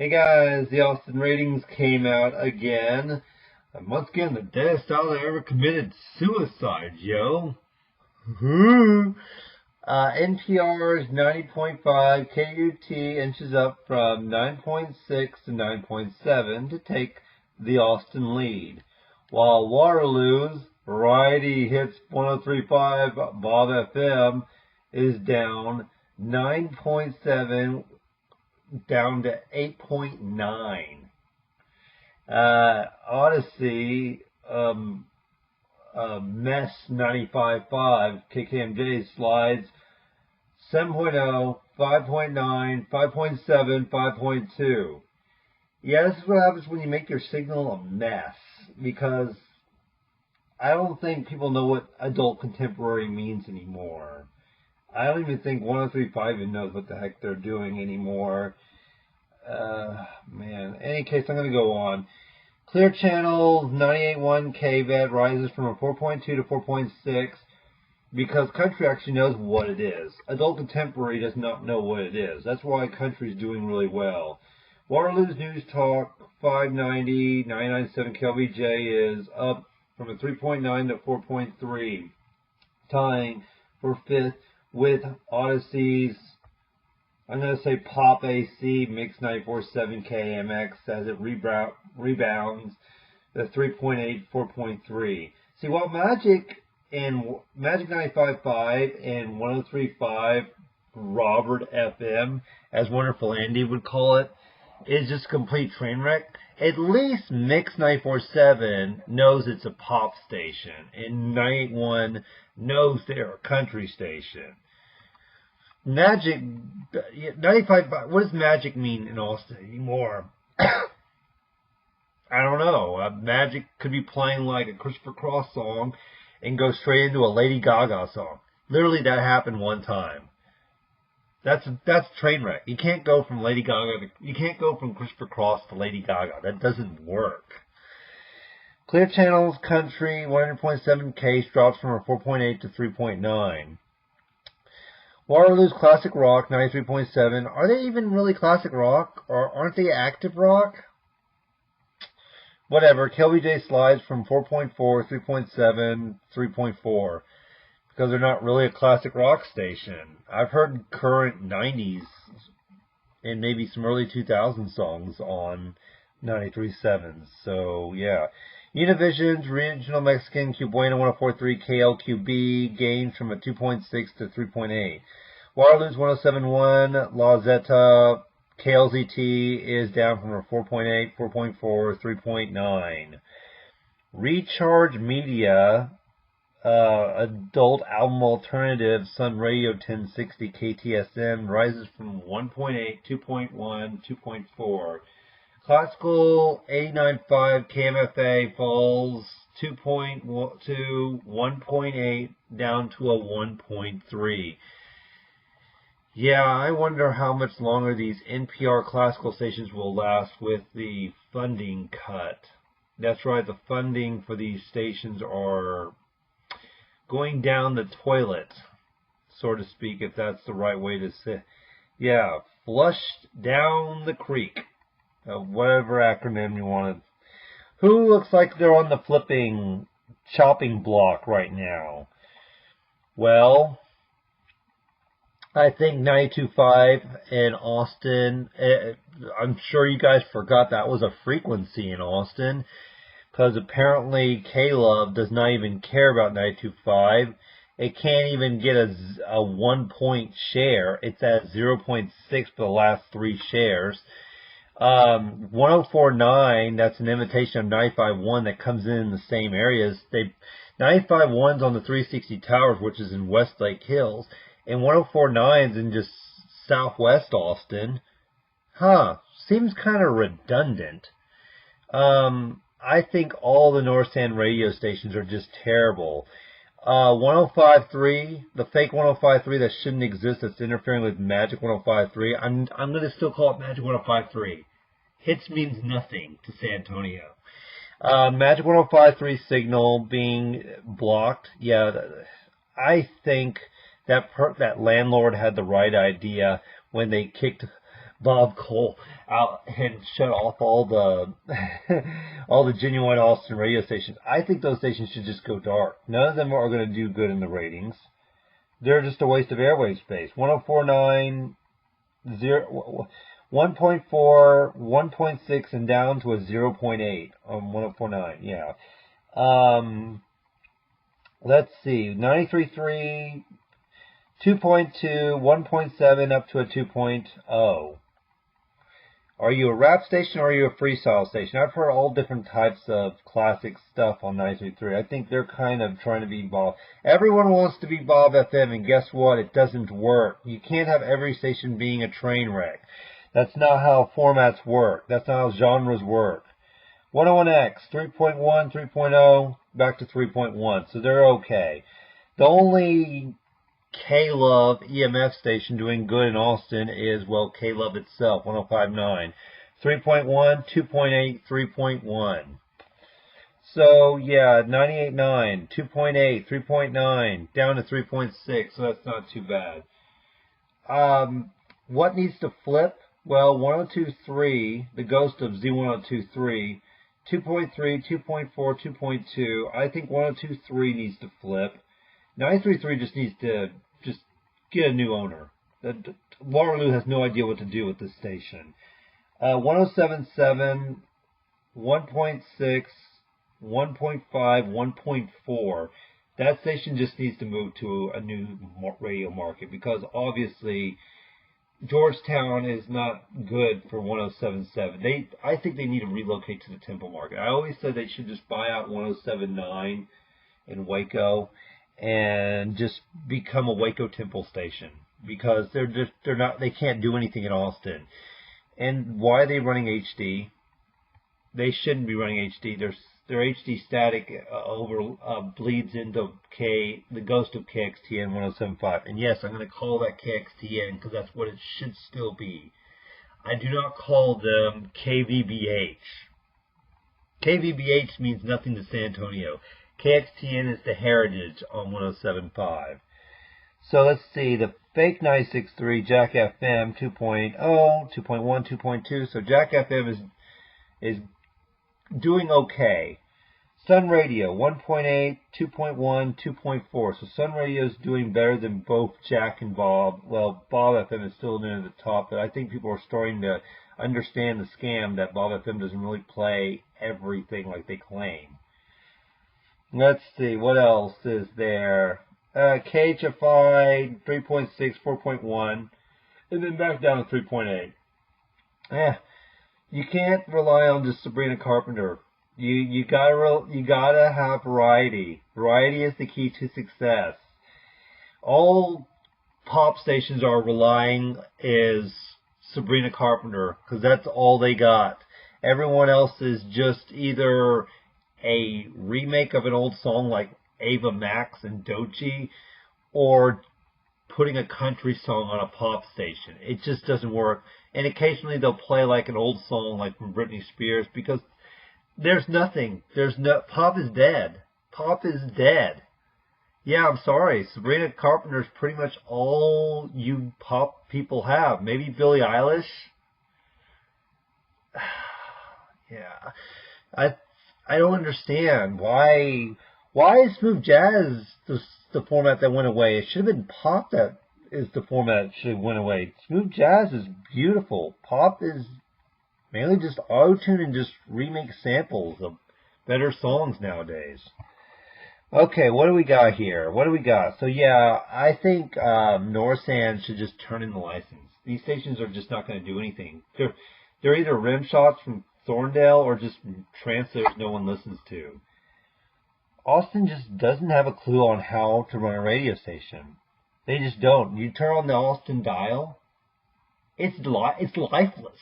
Hey guys, the Austin ratings came out again. And once again, the deadest style that ever committed suicide, yo. NPR's 90.5, KUT inches up from 9.6 to 9.7 to take the Austin lead. While Waterloo's Variety Hits 103.5 Bob FM is down 9.7 down to 8.9. Odyssey, Mess 95.5, KKMJ slides 7.0, 5.9, 5.7, 5.2. Yeah, this is what happens when you make your signal a mess, because I don't think people know what adult contemporary means anymore. I don't even think 103.5 even knows what the heck they're doing anymore. Man. In any case, I'm going to go on. Clear Channel 98.1 KVET rises from a 4.2 to 4.6 because country actually knows what it is. Adult contemporary does not know what it is. That's why country is doing really well. Waterloo's News Talk 590 997 KLBJ is up from a 3.9 to 4.3, tying for fifth with Odyssey's, I'm going to say Pop AC Mix 94.7 KMX as it rebounds the 3.8, 4.3. See, while Magic 95.5 and 103.5 Robert FM, as Wonderful Andy would call it, is just a complete train wreck, at least Mix 94.7 knows it's a pop station, and 98.1 knows they're a country station. Magic 95. What does magic mean in Austin anymore? I don't know. Magic could be playing like a Christopher Cross song and go straight into a Lady Gaga song. Literally, that happened one time. That's train wreck. You can't go from Lady Gaga you can't go from Christopher Cross to Lady Gaga. That doesn't work. Clear Channel's Country 100.7 case drops from a 4.8 to 3.9. Waterloo's Classic Rock 93.7. Are they even really classic rock, or aren't they active rock? Whatever. KLBJ slides from 4.4, 3.7, 3.4 because they're not really a classic rock station. I've heard current 90s and maybe some early 2000 songs on 93.7. So yeah. Univision's Regional Mexican Cubuena 104.3 KLQB gains from a 2.6 to 3.8. Waterloo's 107.1 La Zeta KLZT is down from a 4.8, 4.4, 3.9. Recharge Media Adult Album Alternative Sun Radio 1060 KTSM rises from 1.8, 2.1, 2.4. Classical 89.5 KMFA falls 2.2, 1.8 down to a 1.3. Yeah, I wonder how much longer these NPR classical stations will last with the funding cut. That's right, the funding for these stations are going down the toilet, so to speak, if that's the right way to say. Yeah, flushed down the creek. Whatever acronym you want to. Who looks like they're on the chopping block right now? Well, I think 92.5 in Austin. I'm sure you guys forgot that was a frequency in Austin, because apparently K-Love does not even care about 92.5. It can't even get a 1 point share. It's at 0.6 for the last 3 shares. 104.9, that's an imitation of 95.1 that comes in the same areas. 95.1's on the 360 Towers, which is in Westlake Hills, and 104.9's in just southwest Austin. Seems kind of redundant. I think all the North End radio stations are just terrible. 105.3, the fake 105.3 that shouldn't exist, that's interfering with Magic 105.3. I'm going to still call it Magic 105.3. Hits means nothing to San Antonio. Magic 105.3 signal being blocked. Yeah, I think that landlord had the right idea when they kicked Bob Cole out and shut off all the all the genuine Austin radio stations. I think those stations should just go dark. None of them are going to do good in the ratings. They're just a waste of airwave space. 104.9, 1.4, 1.6, and down to a 0.8 on 104.9. Yeah. Let's see. 93.3, 2.2, 1.7 up to a 2.0. Are you a rap station or are you a freestyle station? I've heard all different types of classic stuff on 93.3. I think they're kind of trying to be Bob. Everyone wants to be Bob FM, and guess what? It doesn't work. You can't have every station being a train wreck. That's not how formats work. That's not how genres work. 101X, 3.1, 3.0, back to 3.1. So they're okay. The only K-Love EMF station doing good in Austin is, well, K-Love itself, 105.9. 3.1, 2.8, 3.1. So, yeah, 98.9, 2.8, 3.9, down to 3.6, so that's not too bad. What needs to flip? Well, 102.3, the ghost of Z1023, 2.3, 2.4, 2.2. I think 102.3 needs to flip. 93.3 just needs to just get a new owner. Waterloo has no idea what to do with this station. 107.7, 1.6, 1.5, 1.4. That station just needs to move to a new radio market because obviously Georgetown is not good for 107.7. I think they need to relocate to the Temple market. I always said they should just buy out 107.9 in Waco and just become a Waco Temple station because they can't do anything in Austin. And why are they running HD? They shouldn't be running HD. Their HD static bleeds into the ghost of KXTN 107.5. And yes, I'm going to call that KXTN because that's what it should still be. I do not call them KVBH. KVBH means nothing to San Antonio. KXTN is the heritage on 107.5. So let's see, the fake 96.3 Jack FM 2.0, 2.1, 2.2. So Jack FM is doing okay. Sun Radio 1.8, 2.1, 2.4. So Sun Radio is doing better than both Jack and Bob. Well, Bob FM is still near the top, but I think people are starting to understand the scam that Bob FM doesn't really play everything like they claim. Let's see, what else is there? KHFI 3.6, 4.1, and then back down to 3.8. You can't rely on just Sabrina Carpenter. You gotta have variety. Variety is the key to success. All pop stations are relying is Sabrina Carpenter because that's all they got. Everyone else is just either a remake of an old song like Ava Max and Doechii, or putting a country song on a pop station. It just doesn't work. And occasionally they'll play like an old song like from Britney Spears because there's nothing. Pop is dead. Pop is dead. Yeah, I'm sorry. Sabrina Carpenter's pretty much all you pop people have. Maybe Billie Eilish. Yeah. I don't understand why is smooth jazz the format that went away. It should have been pop that is the format that should have went away. Smooth jazz is beautiful. Pop is mainly just auto-tune and just remake samples of better songs nowadays. Okay, what do we got here? So yeah, I think Norsan should just turn in the license. These stations are just not going to do anything. They're either rim shots from Thorndale or just translators no one listens to. Austin just doesn't have a clue on how to run a radio station. They just don't. You turn on the Austin dial, it's lifeless.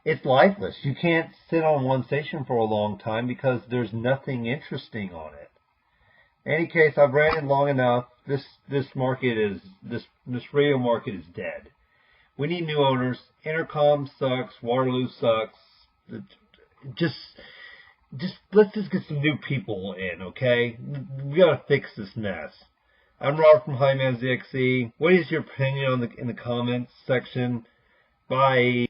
It's lifeless. You can't sit on one station for a long time because there's nothing interesting on it. In any case, I've ran it long enough. This radio market is dead. We need new owners. Intercom sucks. Waterloo sucks. Let's just get some new people in, okay? We gotta fix this mess. I'm Robert from Highman ZXE. What is your opinion in the comments section? Bye.